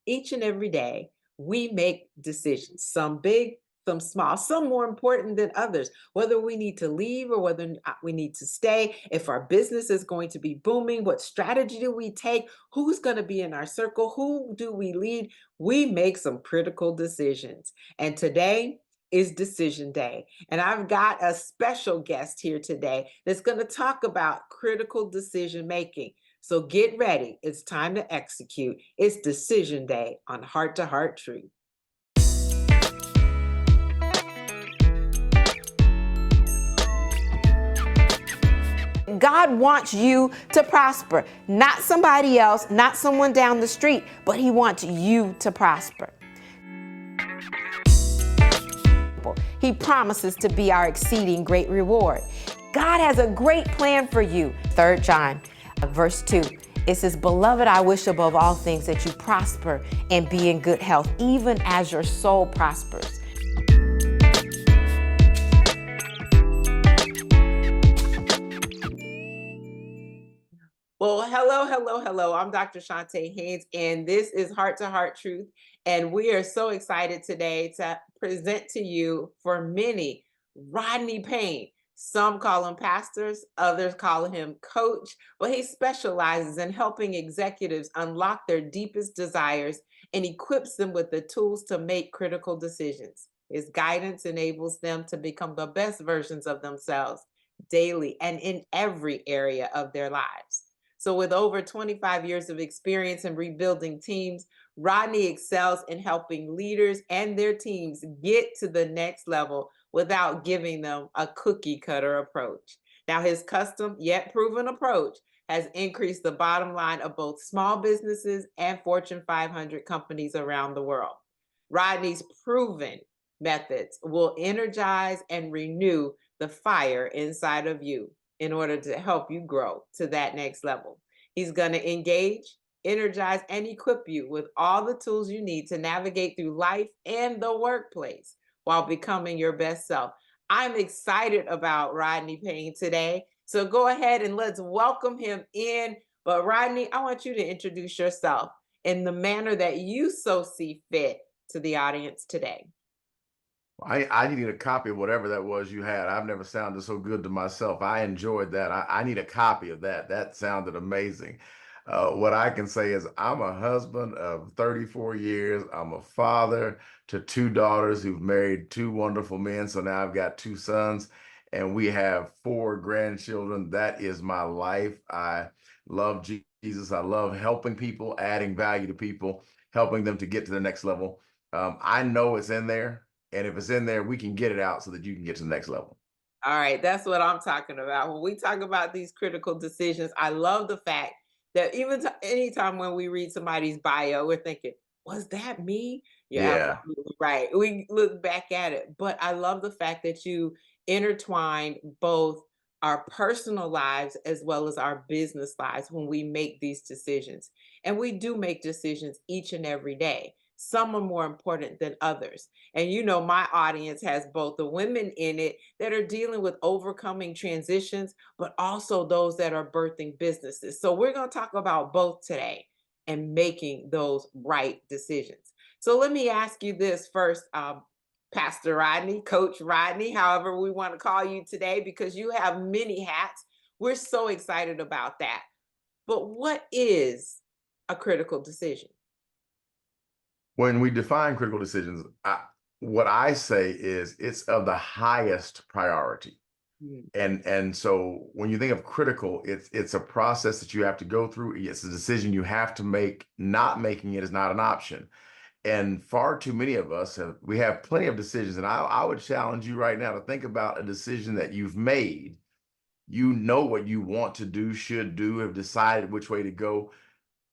Each and every day, we make decisions, some big, some small, some more important than others, whether we need to leave or whether we need to stay, if our business is going to be booming, what strategy do we take, who's going to be in our circle, who do we lead. We make some critical decisions. And today is decision day. And I've got a special guest here today that's going to talk about critical decision making. So get ready. It's time to execute. It's decision day on Heart to Heart Truth. God wants you to prosper, not somebody else, not someone down the street, but He wants you to prosper. He promises to be our exceeding great reward. God has a great plan for you. 3 John, verse 2. It says, "Beloved, I wish above all things that you prosper and be in good health, even as your soul prospers." Well, hello, hello, hello. I'm Dr. Chonta Haynes, and this is Heart to Heart Truth. And we are so excited today to present to you, for many, Rodney Payne. Some call him pastors, others call him coach, but he specializes in helping executives unlock their deepest desires and equips them with the tools to make critical decisions. His guidance enables them to become the best versions of themselves daily and in every area of their lives. So, with over 25 years of experience in rebuilding teams, Rodney excels in helping leaders and their teams get to the next level without giving them a cookie cutter approach. Now, his custom yet proven approach has increased the bottom line of both small businesses and Fortune 500 companies around the world. Rodney's proven methods will energize and renew the fire inside of you in order to help you grow to that next level. He's going to engage, energize, and equip you with all the tools you need to navigate through life and the workplace while becoming your best self. I'm excited about Rodney Payne today. So go ahead and let's welcome him in. But Rodney, I want you to introduce yourself in the manner that you so see fit to the audience today. I need a copy of whatever that was you had. I've never sounded so good to myself. I enjoyed that. I need a copy of that. That sounded amazing. What I can say is I'm a husband of 34 years. I'm a father to two daughters who've married two wonderful men. So now I've got two sons and we have four grandchildren. That is my life. I love Jesus. I love helping people, adding value to people, helping them to get to the next level. I know it's in there. And if it's in there, we can get it out so that you can get to the next level. All right, that's what I'm talking about. When we talk about these critical decisions, I love the fact that even anytime when we read somebody's bio, we're thinking, was that me? You're Yeah. absolutely right. We look back at it. But I love the fact that you intertwine both our personal lives as well as our business lives when we make these decisions. And we do make decisions each and every day. Some are more important than others. And my audience has both the women in it that are dealing with overcoming transitions, but also those that are birthing businesses. So we're going to talk about both today and making those right decisions. So let me ask you this first, Pastor Rodney, Coach Rodney, however we want to call you today, because you have many hats. We're so excited about that. But what is a critical decision? When we define critical decisions, what I say is it's of the highest priority. Mm. And so when you think of critical, it's a process that you have to go through. It's a decision you have to make. Not making it is not an option. And far too many of us we have plenty of decisions. And I would challenge you right now to think about a decision that you've made. You know what you want to do, should do, have decided which way to go,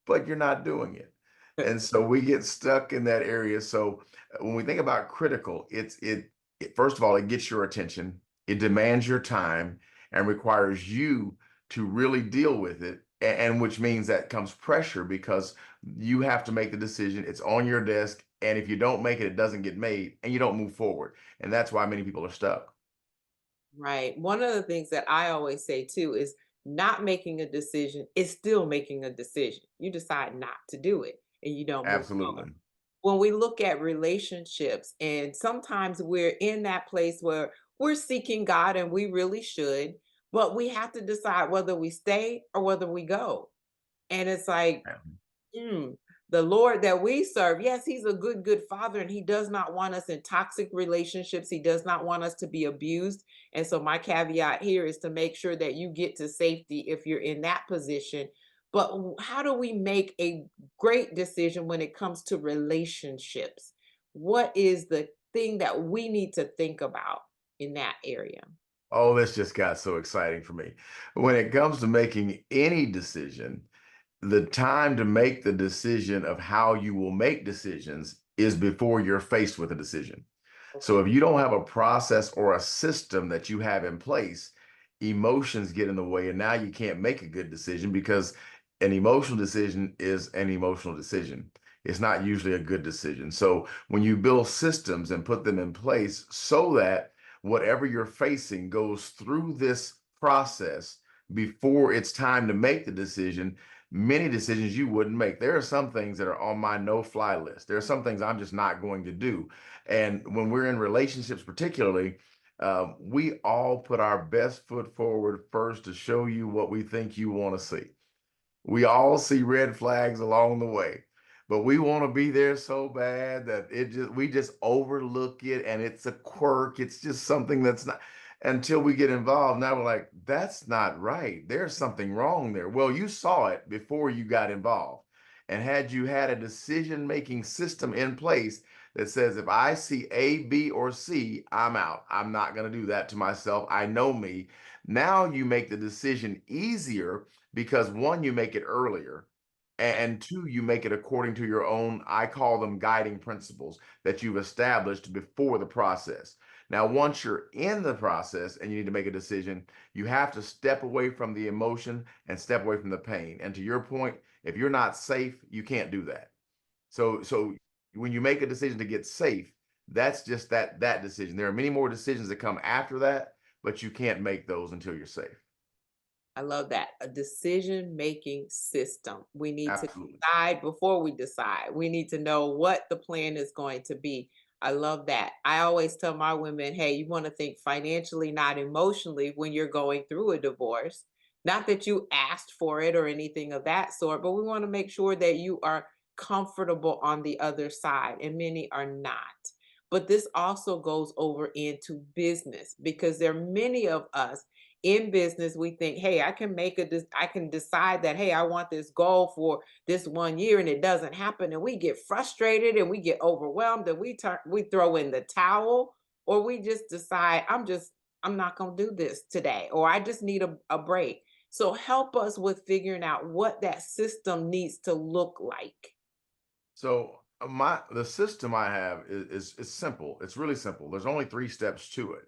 but you're not doing it. And so we get stuck in that area. So when we think about critical, first of all, it gets your attention, it demands your time and requires you to really deal with it. And which means that comes pressure because you have to make the decision. It's on your desk. And if you don't make it, it doesn't get made and you don't move forward. And that's why many people are stuck. Right. One of the things that I always say too is not making a decision is still making a decision. You decide not to do it. and you don't move forward. Absolutely. When we look at relationships, and sometimes we're in that place where we're seeking God and we really should, but we have to decide whether we stay or whether we go. And it's like, Yeah. Mm, the Lord that we serve, yes, He's a good, good Father, and He does not want us in toxic relationships. He does not want us to be abused. And so, my caveat here is to make sure that you get to safety if you're in that position. But how do we make a great decision when it comes to relationships? What is the thing that we need to think about in that area? Oh, this just got so exciting for me. When it comes to making any decision, the time to make the decision of how you will make decisions is before you're faced with a decision. So Okay. if you don't have a process or a system that you have in place, emotions get in the way, and now you can't make a good decision because an emotional decision is an emotional decision. It's not usually a good decision. So when you build systems and put them in place so that whatever you're facing goes through this process before it's time to make the decision, many decisions you wouldn't make. There are some things that are on my no-fly list. There are some things I'm just not going to do. And when we're in relationships, particularly, we all put our best foot forward first to show you what we think you want to see. We all see red flags along the way, but we want to be there so bad that we just overlook it, and it's a quirk. It's just something that's not, until we get involved. Now we're like, that's not right. There's something wrong there. Well, you saw it before you got involved. And had you had a decision-making system in place that says, if I see A, B, or C, I'm out. I'm not going to do that to myself. I know me. Now you make the decision easier because one, you make it earlier, and two, you make it according to your own, I call them guiding principles that you've established before the process. Now, once you're in the process and you need to make a decision, you have to step away from the emotion and step away from the pain. And to your point, if you're not safe, you can't do that. So when you make a decision to get safe, that's just that decision. There are many more decisions that come after that, but you can't make those until you're safe. I love that. A decision-making system. We need to Absolutely. decide before we decide. We need to know what the plan is going to be. I love that. I always tell my women, hey, you want to think financially, not emotionally when you're going through a divorce. Not that you asked for it or anything of that sort, but we want to make sure that you are comfortable on the other side, and many are not. But this also goes over into business because there are many of us in business. We think, hey, I can decide that, hey, I want this goal for this 1 year, and it doesn't happen, and we get frustrated and we get overwhelmed, and we throw in the towel, or we just decide, I'm not going to do this today, or I just need a break. So help us with figuring out what that system needs to look like. So my the system I have is simple. It's really simple. There's only three steps to it.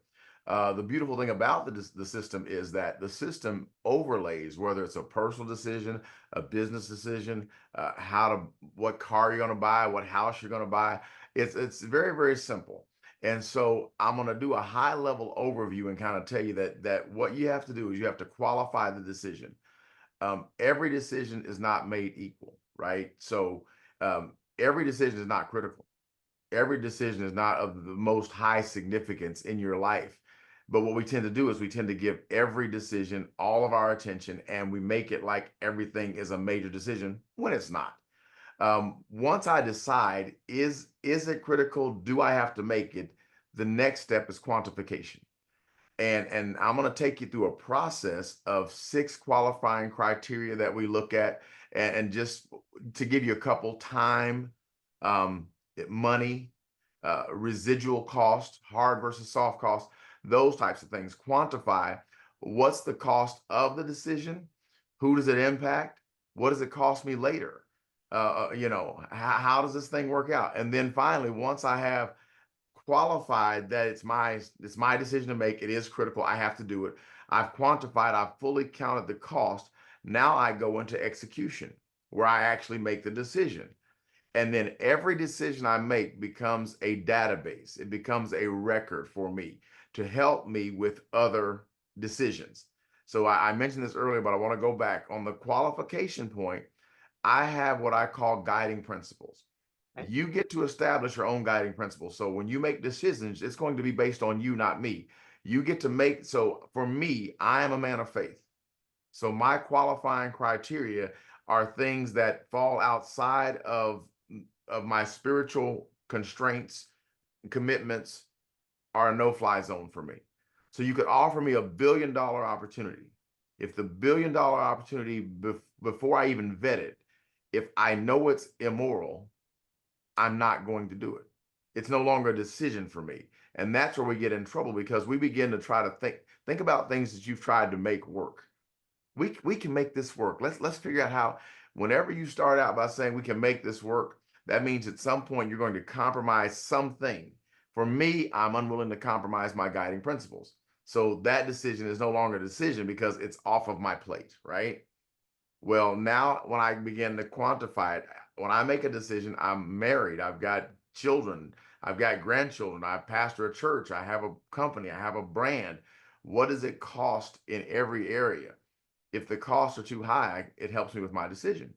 The beautiful thing about the system is that the system overlays whether it's a personal decision, a business decision, what car you're going to buy, what house you're going to buy. It's very very simple. And so I'm going to do a high level overview and kind of tell you that what you have to do is you have to qualify the decision. Every decision is not made equal, right? So every decision is not critical. Every decision is not of the most high significance in your life. But what we tend to do is we tend to give every decision all of our attention, and we make it like everything is a major decision when it's not. Once I decide, is it critical? Do I have to make it? The next step is quantification. And I'm going to take you through a process of six qualifying criteria that we look at, and just to give you a couple: time, um, money, residual cost, hard versus soft cost, those types of things. Quantify what's the cost of the decision, who does it impact, what does it cost me later, how does this thing work out, and then finally, once I have qualified that it's my decision to make. It is critical. I have to do it. I've quantified, I've fully counted the cost. Now I go into execution where I actually make the decision. And then every decision I make becomes a database. It becomes a record for me to help me with other decisions. So I mentioned this earlier, but I want to go back on the qualification point. I have what I call guiding principles. Okay. You get to establish your own guiding principles. So when you make decisions, it's going to be based on you, not me. You get to make, so for me, I am a man of faith. So my qualifying criteria are things that fall outside of my spiritual constraints, commitments, are a no-fly zone for me. So you could offer me $1 billion opportunity. If the $1 billion opportunity, before I even vet it, if I know it's immoral, I'm not going to do it. It's no longer a decision for me. And that's where we get in trouble, because we begin to try to think about things that you've tried to make work. We can make this work. Let's figure out how. Whenever you start out by saying we can make this work, that means at some point you're going to compromise something. For me, I'm unwilling to compromise my guiding principles. So that decision is no longer a decision because it's off of my plate, right? Well, now when I begin to quantify it, when I make a decision, I'm married, I've got children, I've got grandchildren, I pastor a church, I have a company, I have a brand. What does it cost in every area? If the costs are too high, it helps me with my decision.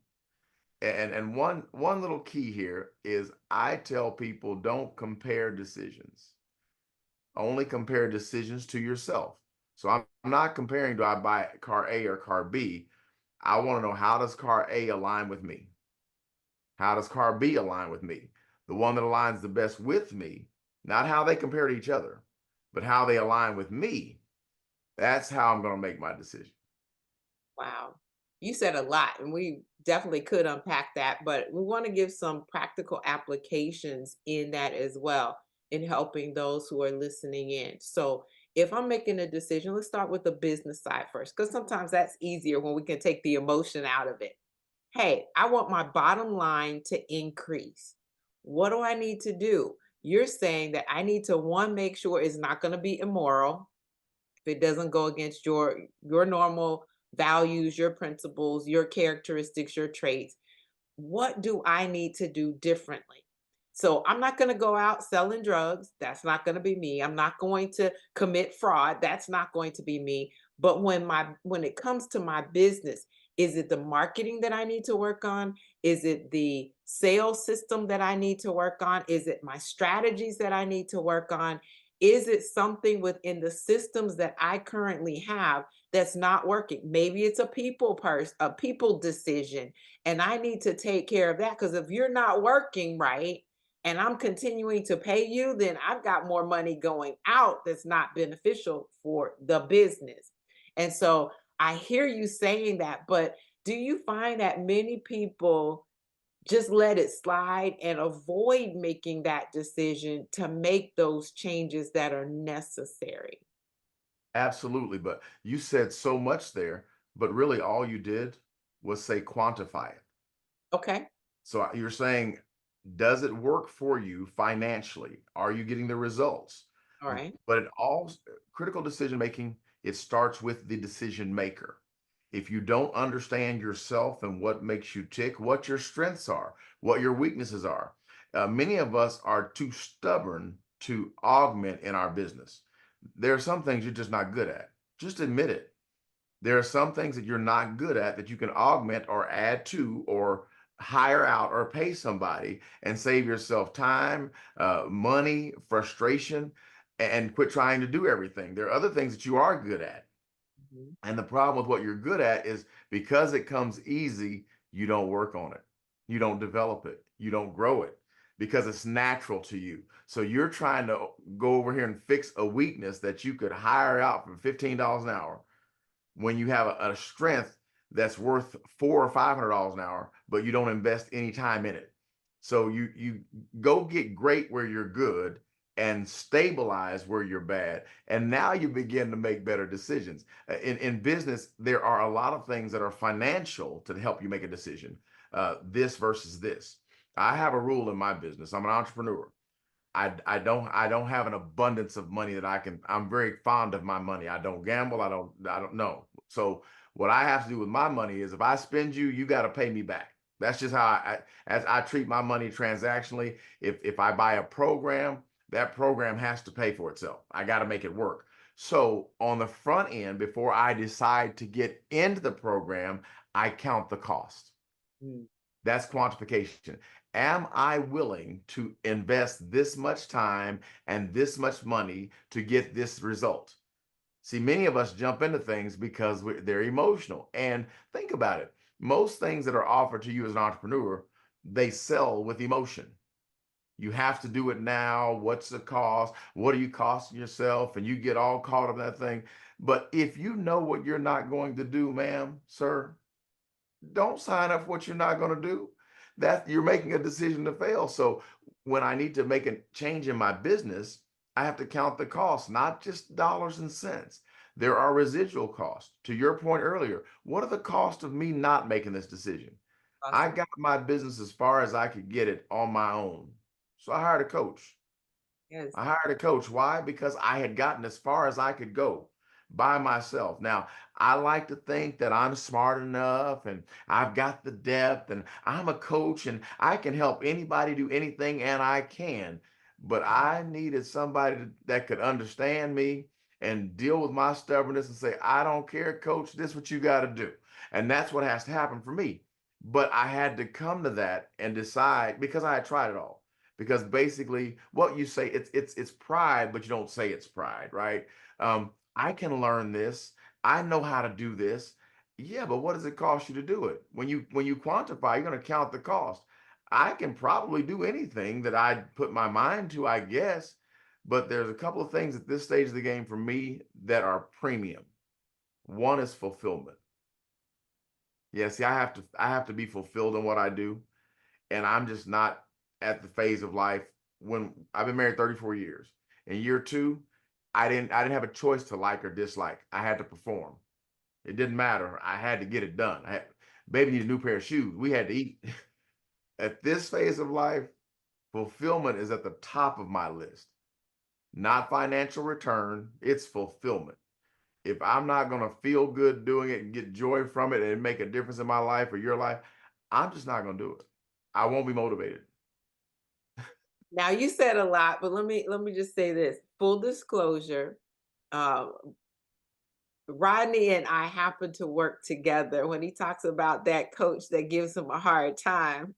And one little key here is I tell people, don't compare decisions. Only compare decisions to yourself. So I'm not comparing, do I buy car A or car B? I want to know, how does car A align with me? How does car B align with me? The one that aligns the best with me, not how they compare to each other, but how they align with me. That's how I'm going to make my decision. Wow. You said a lot, and we definitely could unpack that, but we want to give some practical applications in that as well in helping those who are listening in. So, if I'm making a decision, let's start with the business side first, because sometimes that's easier when we can take the emotion out of it. Hey, I want my bottom line to increase. What do I need to do? You're saying that I need to, one, make sure it's not going to be immoral. If it doesn't go against your normal values, your principles, your characteristics, your traits, what do I need to do differently? So I'm not going to go out selling drugs. That's not going to be me. I'm not going to commit fraud. That's not going to be me. But when it comes to my business, is it the marketing that I need to work on? Is it the sales system that I need to work on? Is it my strategies that I need to work on? Is it something within the systems that I currently have that's not working? Maybe it's a people decision, and I need to take care of that, because if you're not working right and I'm continuing to pay you, then I've got more money going out that's not beneficial for the business. And so I hear you saying that, but do you find that many people just let it slide and avoid making that decision to make those changes that are necessary? Absolutely. But you said so much there, but really all you did was say quantify it. Okay. So you're saying, does it work for you financially? Are you getting the results? All right. But it all, critical decision making, it starts with the decision maker. If you don't understand yourself and what makes you tick, what your strengths are, what your weaknesses are, many of us are too stubborn to augment in our business. There are some things you're just not good at. Just admit it. There are some things that you're not good at that you can augment or add to or hire out or pay somebody and save yourself time, money, frustration, and quit trying to do everything. There are other things that you are good at. Mhm. And the problem with what you're good at is, because it comes easy, you don't work on it. You don't develop it. You don't grow it because it's natural to you. So you're trying to go over here and fix a weakness that you could hire out for $15 an hour, when you have a strength that's worth $400 or $500 an hour, but you don't invest any time in it. So you go get great where you're good and stabilize where you're bad. And now you begin to make better decisions. In business, there are a lot of things that are financial to help you make a decision. This versus this. I have a rule in my business. I'm an entrepreneur. I don't have an abundance of money that I can. I'm very fond of my money. I don't gamble. I don't know. So what I have to do with my money is, if I spend you, you got to pay me back. That's just how as I treat my money transactionally. If I buy a program, that program has to pay for itself. I got to make it work. So on the front end, before I decide to get into the program, I count the cost. That's quantification. Am I willing to invest this much time and this much money to get this result? See, many of us jump into things because they're emotional. And think about it. Most things that are offered to you as an entrepreneur, they sell with emotion. You have to do it now. What's the cost? What are you costing yourself? And you get all caught up in that thing. But if you know what you're not going to do, ma'am, sir, don't sign up for what you're not going to do. That you're making a decision to fail. So when I need to make a change in my business, I have to count the costs, not just dollars and cents. There are residual costs. To your point earlier, what are the costs of me not making this decision? I Awesome. got my business as far as I could get it on my own. So I hired a coach. Yes. I hired a coach. Why? Because I had gotten as far as I could go by myself. Now, I like to think that I'm smart enough and I've got the depth and I'm a coach and I can help anybody do anything, and I can. But I needed somebody that could understand me and deal with my stubbornness and say, I don't care, coach, this is what you got to do. And that's what has to happen for me. But I had to come to that and decide, because I had tried it all, because basically what you say, it's pride, but you don't say it's pride, right? I can learn this. I know how to do this. Yeah, but what does it cost you to do it? When you quantify, you're going to count the cost. I can probably do anything that I put my mind to, I guess, but there's a couple of things at this stage of the game for me that are premium. One is fulfillment. Yeah, see, I have to be fulfilled in what I do, and I'm just not at the phase of life. When I've been married 34 years. In year two, I didn't have a choice to like or dislike. I had to perform. It didn't matter. I had to get it done. Baby needs a new pair of shoes. We had to eat. At this phase of life, fulfillment is at the top of my list. Not financial return, it's fulfillment. If I'm not going to feel good doing it and get joy from it and make a difference in my life or your life, I'm just not going to do it. I won't be motivated. Now you said a lot, but let me just say this. Full disclosure, uh, Rodney and I happen to work together. When he talks about that coach that gives him a hard time,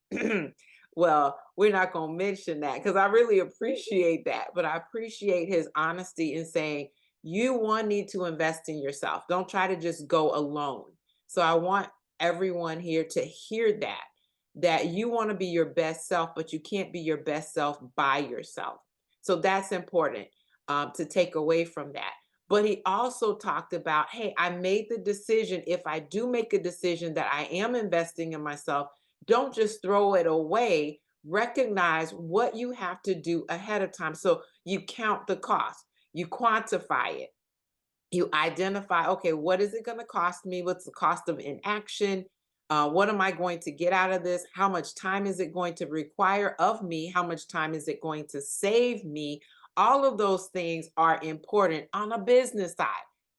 well, we're not going to mention that because I really appreciate that. But I appreciate his honesty in saying, you one need to invest in yourself. Don't try to just go alone. So I want everyone here to hear that you want to be your best self, but you can't be your best self by yourself. So that's important to take away from that. But he also talked about, hey, I made the decision. If I do make a decision that I am investing in myself, don't just throw it away. Recognize what you have to do ahead of time. So you count the cost, you quantify it, you identify, okay, what is it going to cost me? What's the cost of inaction? What am I going to get out of this? How much time is it going to require of me? How much time is it going to save me? All of those things are important on a business side,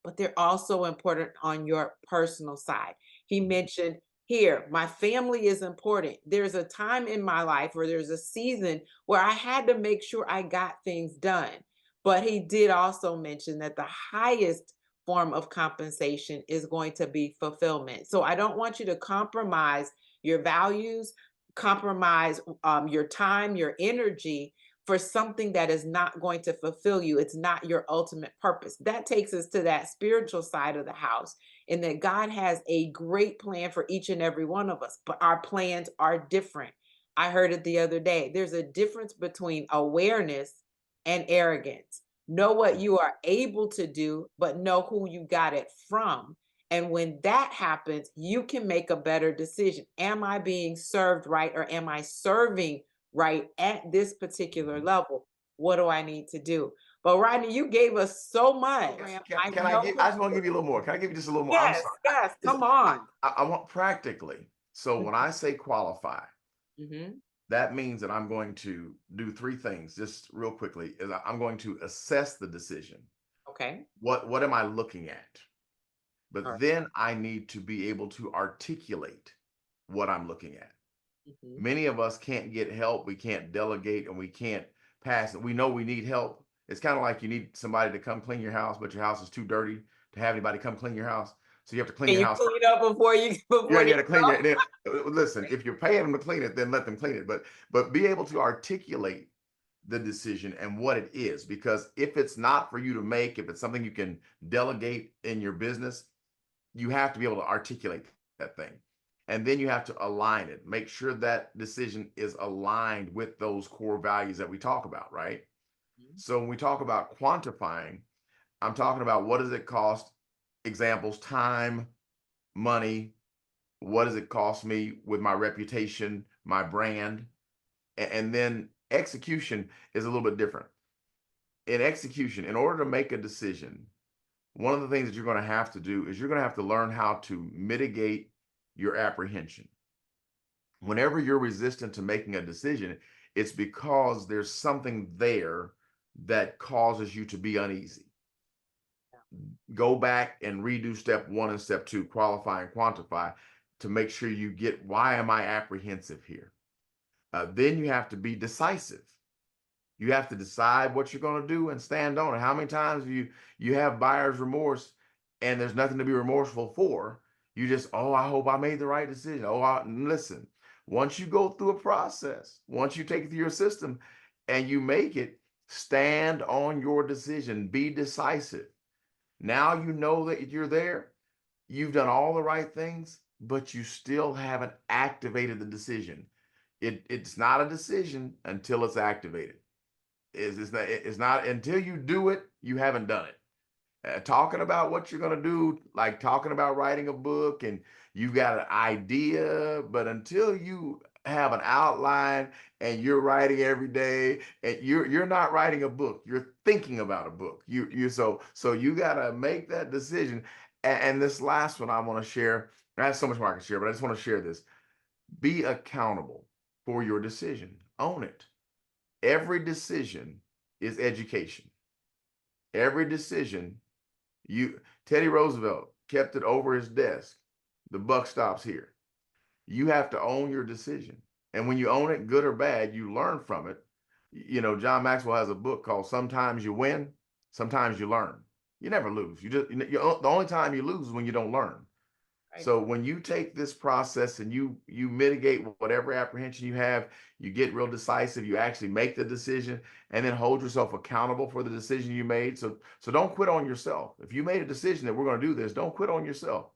but they're also important on your personal side. He mentioned here, my family is important. There's a time in my life where there's a season where I had to make sure I got things done. But he did also mention that the highest form of compensation is going to be fulfillment. So I don't want you to compromise your values, compromise your time, your energy for something that is not going to fulfill you. It's not your ultimate purpose. That takes us to that spiritual side of the house, in that God has a great plan for each and every one of us, but our plans are different. I heard it the other day. There's a difference between awareness and arrogance. Know what you are able to do, but know who you got it from. And when that happens, you can make a better decision. Am I being served right, or am I serving right at this particular Mhm. level? What do I need to do? But Rodney, you gave us so much. Yes. I Can I know. give? I just want to give you a little more. Can I give you just a little more? I'm Yes, sorry. yes. Just, Come on. I want practically. So when I say qualify, Hmm. that means that I'm going to do three things just real quickly. Is I'm going to assess the decision. Okay. What am I looking at? All But right. then I need to be able to articulate what I'm looking at. Mhm. Many of us can't get help. We can't delegate and we can't pass it. We know we need help. It's kind of like you need somebody to come clean your house, but your house is too dirty to have anybody come clean your house. So you have to clean And your you house. clean up before you Yeah, before you you got to clean go. your. Then, listen, if you're paying them to clean it, then let them clean it. But be able to articulate the decision and what it is, because if it's not for you to make, if it's something you can delegate in your business, you have to be able to articulate that thing. And then you have to align it. Make sure that decision is aligned with those core values that we talk about, right? Mhm. So when we talk about quantifying, I'm talking about what does it cost? Examples: time, money. What does it cost me with my reputation, my brand? And then execution is a little bit different. In execution, in order to make a decision, one of the things that you're going to have to do is you're going to have to learn how to mitigate your apprehension. Whenever you're resistant to making a decision, it's because there's something there that causes you to be uneasy. Go back and redo step one and step two, qualify and quantify, to make sure you get, why am I apprehensive here? Then you have to be decisive. You have to decide what you're going to do and stand on it. How many times you have buyer's remorse and there's nothing to be remorseful for? You just, oh, I hope I made the right decision. Listen, once you go through a process, once you take it through your system and you make it, stand on your decision, be decisive. Now you know that you're there. You've done all the right things, but you still haven't activated the decision. It's not a decision until it's activated. It's not until you do it, you haven't done it. Talking about what you're going to do, like talking about writing a book, and you've got an idea, but until you have an outline and you're writing every day, and you're not writing a book, you're thinking about a book. So you got to make that decision. And this last one I want to share. I have so much more I can share, but I just want to share this. Be accountable for your decision. Own it. Every decision is education. Every decision, Teddy Roosevelt kept it over his desk. The buck stops here. You have to own your decision. And when you own it, good or bad, you learn from it. John Maxwell has a book called Sometimes You Win, Sometimes You Learn. You never lose. The only time you lose is when you don't learn. Right. So when you take this process and you mitigate whatever apprehension you have, you get real decisive, you actually make the decision and then hold yourself accountable for the decision you made. So don't quit on yourself. If you made a decision that we're going to do this, don't quit on yourself.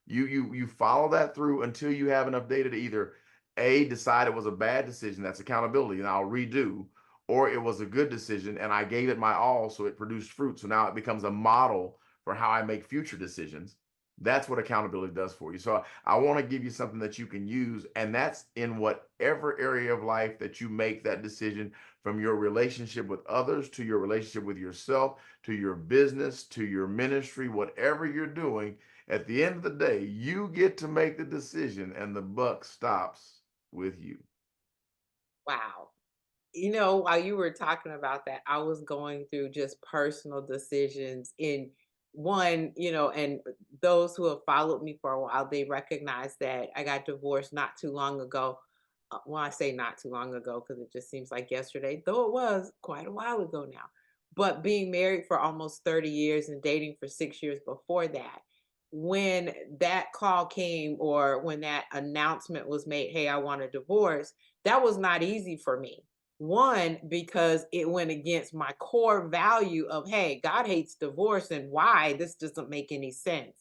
You follow that through until you have enough data to either A, decide it was a bad decision, that's accountability, and I'll redo, or it was a good decision and I gave it my all, so it produced fruit. So now it becomes a model for how I make future decisions. That's what accountability does for you. So I want to give you something that you can use, and that's in whatever area of life that you make that decision, from your relationship with others to your relationship with yourself to your business to your ministry, whatever you're doing. At the end of the day, you get to make the decision, and the buck stops with you. Wow. While you were talking about that, I was going through just personal decisions in one, and those who have followed me for a while, they recognize that I got divorced not too long ago. Well, I say not too long ago because it just seems like yesterday, though it was quite a while ago now. But being married for almost 30 years and dating for 6 years before that, when that call came or when that announcement was made, hey, I want a divorce, that was not easy for me. One, because it went against my core value of, hey, God hates divorce and why? This doesn't make any sense.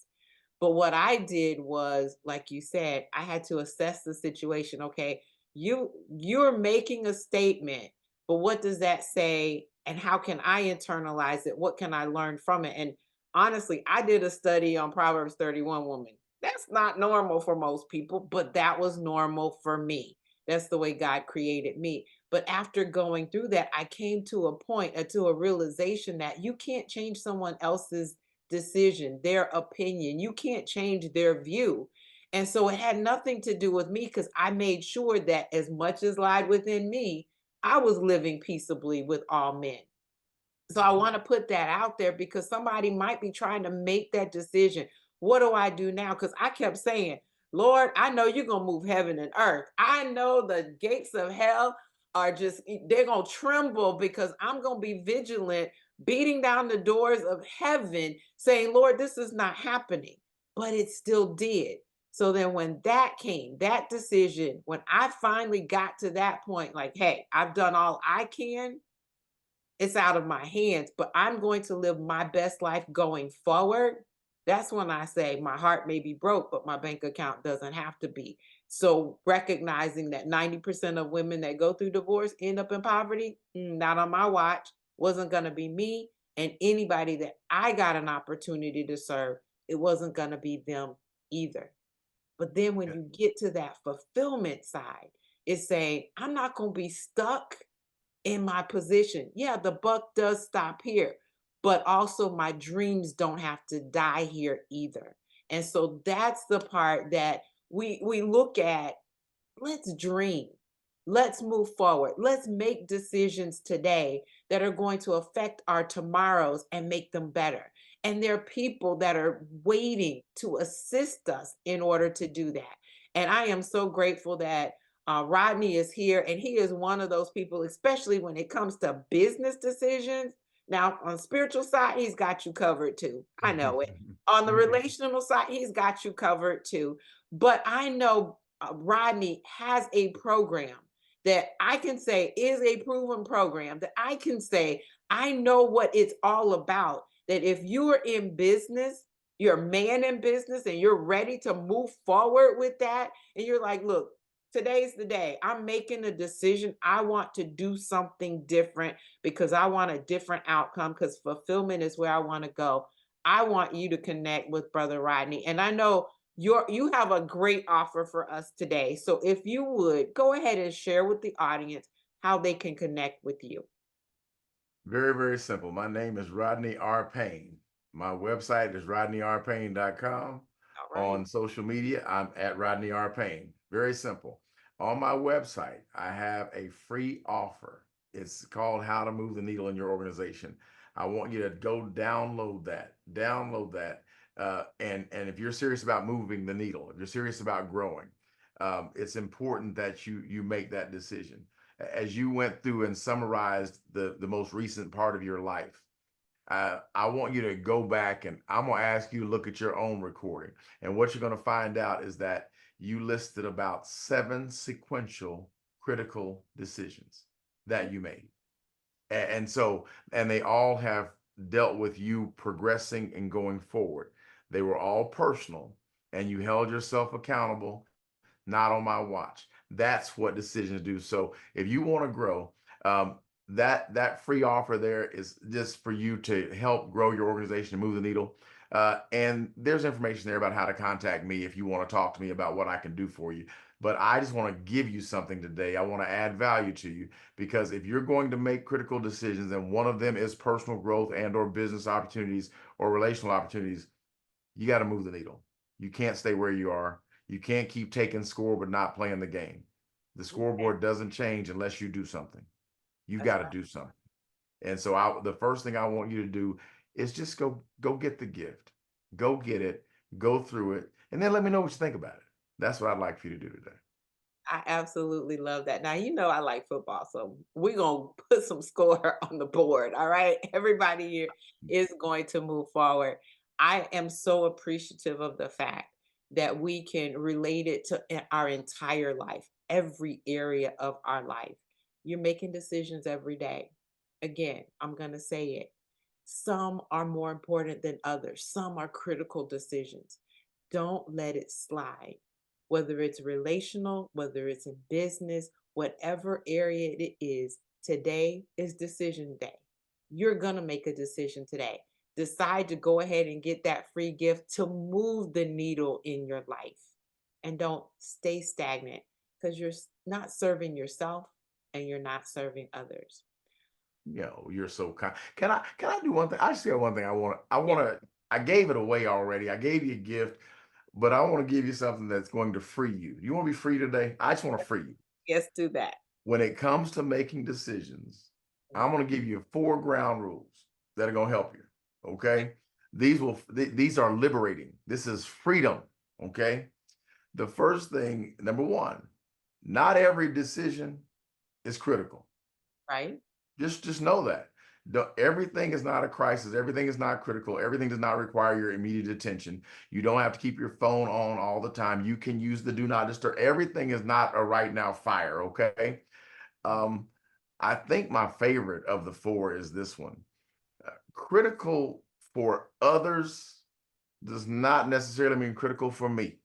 But what I did was, like you said, I had to assess the situation. Okay, you're making a statement, but what does that say? And how can I internalize it? What can I learn from it? And honestly, I did a study on Proverbs 31 woman. That's not normal for most people, but that was normal for me. That's the way God created me. But after going through that, I came to a point, to a realization that you can't change someone else's decision, their opinion. You can't change their view. And so it had nothing to do with me because I made sure that as much as lied within me, I was living peaceably with all men. So I want to put that out there because somebody might be trying to make that decision. What do I do now? Because I kept saying, Lord, I know you're going to move heaven and earth. I know the gates of hell are just, they're going to tremble because I'm going to be vigilant, beating down the doors of heaven, saying, Lord, this is not happening. but it still did. So then when that came, that decision, when I finally got to that point, like, hey, I've done all I can, it's out of my hands, but I'm going to live my best life going forward. That's when I say my heart may be broke, but my bank account doesn't have to be. So recognizing that 90% of women that go through divorce end up in poverty, not on my watch, wasn't going to be me. And anybody that I got an opportunity to serve, it wasn't going to be them either. But then when Yeah. you get to that fulfillment side, it's saying, I'm not going to be stuck in my position. Yeah, the buck does stop here, but also my dreams don't have to die here either. And so that's the part that we look at. Let's dream. Let's move forward. Let's make decisions today that are going to affect our tomorrows and make them better. And there are people that are waiting to assist us in order to do that. And I am so grateful that Rodney is here, and he is one of those people, especially when it comes to business decisions. Now, on spiritual side, he's got you covered too. I know it. On the relational side, he's got you covered too. But I know Rodney has a program that I can say is a proven program that I can say I know what it's all about. That if you are in business, you're a man in business and you're ready to move forward with that, and you're like, look, today's the day. I'm making a decision. I want to do something different because I want a different outcome because fulfillment is where I want to go. I want you to connect with Brother Rodney. And I know you have a great offer for us today. So if you would go ahead and share with the audience how they can connect with you. Very, very simple. My name is Rodney R. Payne. My website is rodneyrpayne.com. All right. On social media, I'm at Rodney R. Payne. Very simple. On my website, I have a free offer. It's called How to Move the Needle in Your Organization. I want you to go download that. Download that. And if you're serious about moving the needle, if you're serious about growing, it's important that you make that decision as you went through and summarized the most recent part of your life. I want you to go back and I'm going to ask you to look at your own recording. And what you're going to find out is that you listed about 7 sequential critical decisions that you made. And they all have dealt with you progressing and going forward. They were all personal, and you held yourself accountable, not on my watch. That's what decisions do. So if you want to grow, that free offer there is just for you to help grow your organization and move the needle. And there's information there about how to contact me if you want to talk to me about what I can do for you. But I just want to give you something today. I want to add value to you because if you're going to make critical decisions and one of them is personal growth and or business opportunities or relational opportunities, you got to move the needle. You can't stay where you are. You can't keep taking score but not playing the game. The Okay. scoreboard doesn't change unless you do something. You That's got to right. do something. And so the first thing I want you to do is just go get the gift. Go get it, go through it, and then let me know what you think about it. That's what I'd like for you to do today. I absolutely love that. Now, you know, I like football, so we're going to put some score on the board. All right. Everybody here is going to move forward. I am so appreciative of the fact that we can relate it to our entire life, every area of our life. You're making decisions every day. Again, I'm going to say it. Some are more important than others, some are critical decisions. Don't let it slide, whether it's relational, whether it's in business, whatever area it is. Today is decision day. You're going to make a decision today. Decide to go ahead and get that free gift to move the needle in your life. And don't stay stagnant because you're not serving yourself and you're not serving others. You're so kind. Can I do one thing? I just got one thing Yeah. I gave it away already. I gave you a gift, but I want to give you something that's going to free you. You want to be free today? I just want to free you. Yes, do that. When it comes to making decisions, I'm Mhm. going to give you 4 ground rules that are going to help you. Okay. Okay. These are liberating. This is freedom. Okay. The first thing, number one, not every decision is critical. Right. Just know that. Everything is not a crisis. Everything is not critical. Everything does not require your immediate attention. You don't have to keep your phone on all the time. You can use the do not disturb. Everything is not a right now fire. Okay. Um, I think my favorite of the four is this one. Critical for others does not necessarily mean critical for me.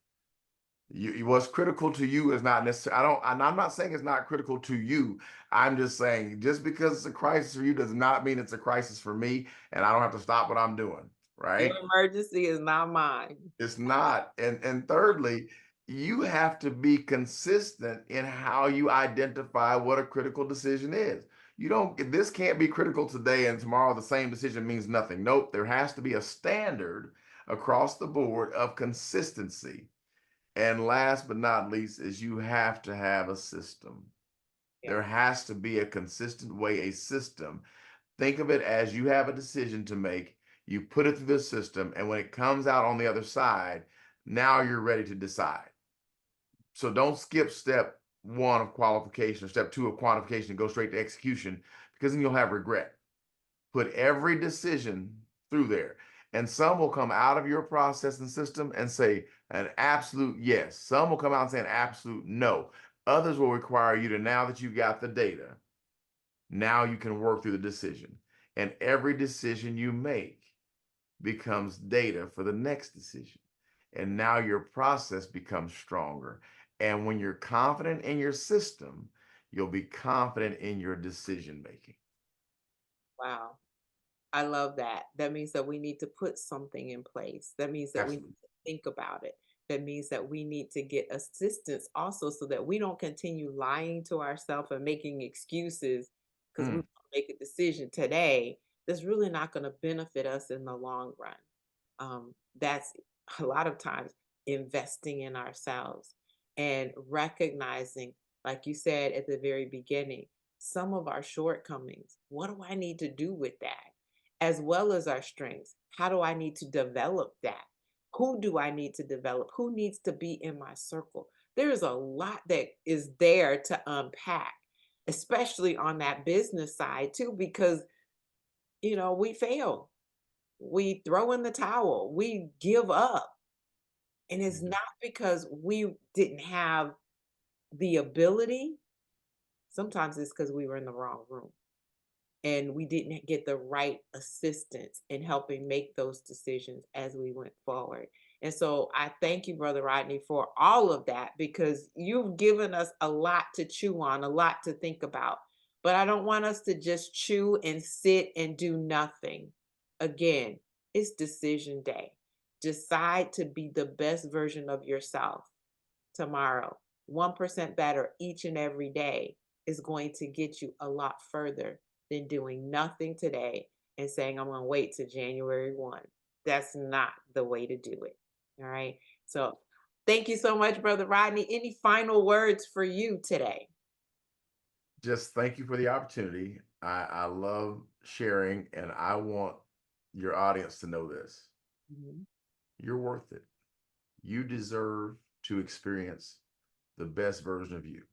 What's critical to you is not necessarily, I'm not saying it's not critical to you. I'm just saying just because it's a crisis for you does not mean it's a crisis for me, and I don't have to stop what I'm doing, Your right? emergency is not mine. It's not. And thirdly, you have to be consistent in how you identify what a critical decision is. You don't, this can't be critical today and tomorrow the same decision means nothing. Nope, there has to be a standard across the board of consistency. And last but not least is you have to have a system. Yeah. There has to be a consistent way, a system. Think of it as you have a decision to make, you put it through the system, and when it comes out on the other side, now you're ready to decide. So don't skip step one of qualification or step two of quantification and go straight to execution, because then you'll have regret. Put every decision through there. And some will come out of your processing system and say an absolute yes. Some will come out and say an absolute no. Others will require you to, now that you've got the data, now you can work through the decision. And every decision you make becomes data for the next decision. And now your process becomes stronger. And when you're confident in your system, you'll be confident in your decision making. Wow. I love that. That means that we need to put something in place. That means that we need Absolutely. to think about it. That means that we need to get assistance also so that we don't continue lying to ourselves and making excuses because we Mm. want to make a decision today that's really not going to benefit us in the long run. That's a lot of times investing in ourselves and recognizing, like you said at the very beginning, some of our shortcomings. What do I need to do with that? As well as our strengths. How do I need to develop that? Who do I need to develop? Who needs to be in my circle? There is a lot that is there to unpack, especially on that business side too, because we fail. We throw in the towel. We give up. And it's Mhm. not because we didn't have the ability. Sometimes it's because we were in the wrong room and we didn't get the right assistance in helping make those decisions as we went forward. And so I thank you, Brother Rodney, for all of that because you've given us a lot to chew on, a lot to think about. But I don't want us to just chew and sit and do nothing. Again, it's decision day. Decide to be the best version of yourself tomorrow. 1% better each and every day is going to get you a lot further than doing nothing today and saying, I'm going to wait to January 1. That's not the way to do it. All right. So thank you so much, Brother Rodney. Any final words for you today? Just thank you for the opportunity. I love sharing, and I want your audience to know this. Mhm. You're worth it. You deserve to experience the best version of you.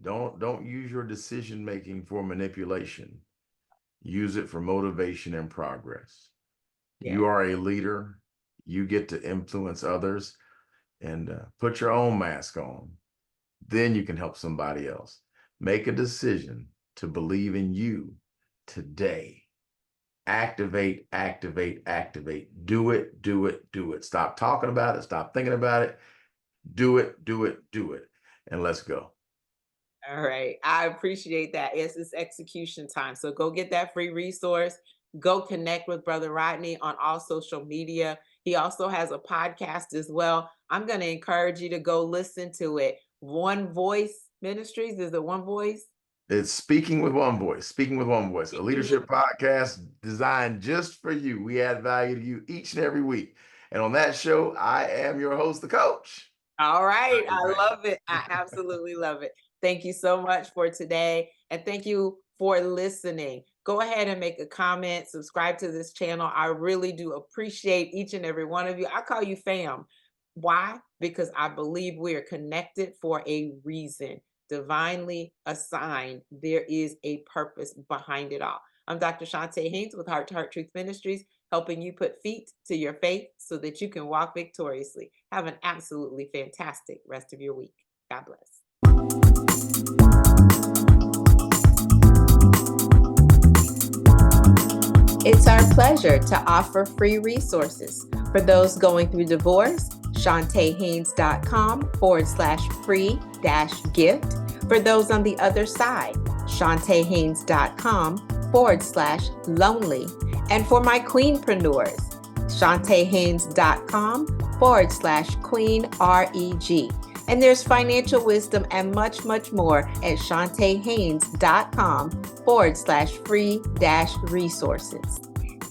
Don't use your decision making for manipulation. Use it for motivation and progress. Yeah. You are a leader. You get to influence others, and put your own mask on. Then you can help somebody else. Make a decision to believe in you today. Activate, activate, activate. Do it, do it, do it. Stop talking about it. Stop thinking about it. Do it, do it, do it. And let's go. All right. I appreciate that. It's execution time. So go get that free resource. Go connect with Brother Rodney on all social media. He also has a podcast as well. I'm going to encourage you to go listen to it. One Voice Ministries. Is it One Voice? It's Speaking with One Voice, Speaking with One Voice, a leadership podcast designed just for you. We add value to you each and every week. And on that show, I am your host, the coach, All right. Rodney I Payne. love it. I absolutely love it. Thank you so much for today. And thank you for listening. Go ahead and make a comment, subscribe to this channel. I really do appreciate each and every one of you. I call you fam. Why? Because I believe we are connected for a reason, divinely assigned. There is a purpose behind it all. I'm Dr. Chonta Haynes with Heart to Heart Truth Ministries, helping you put feet to your faith so that you can walk victoriously. Have an absolutely fantastic rest of your week. God bless. It's our pleasure to offer free resources for those going through divorce. ChontaHaynes.com/free-gift. For those on the other side, ChontaHaynes.com/lonely. And for my queenpreneurs, ChontaHaynes.com/queenreg. And there's financial wisdom and much, much more at ChontaHaynes.com/free-resources.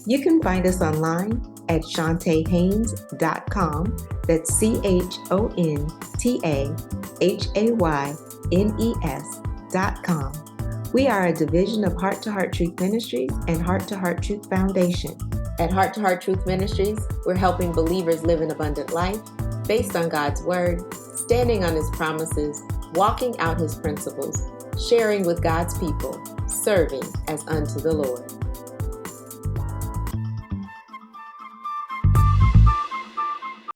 You can find us online at ChontaHaynes.com. That's ChontaHaynes.com. We are a division of Heart to Heart Truth Ministries and Heart to Heart Truth Foundation. At Heart to Heart Truth Ministries, we're helping believers live an abundant life based on God's Word, standing on His promises, walking out His principles, sharing with God's people, serving as unto the Lord.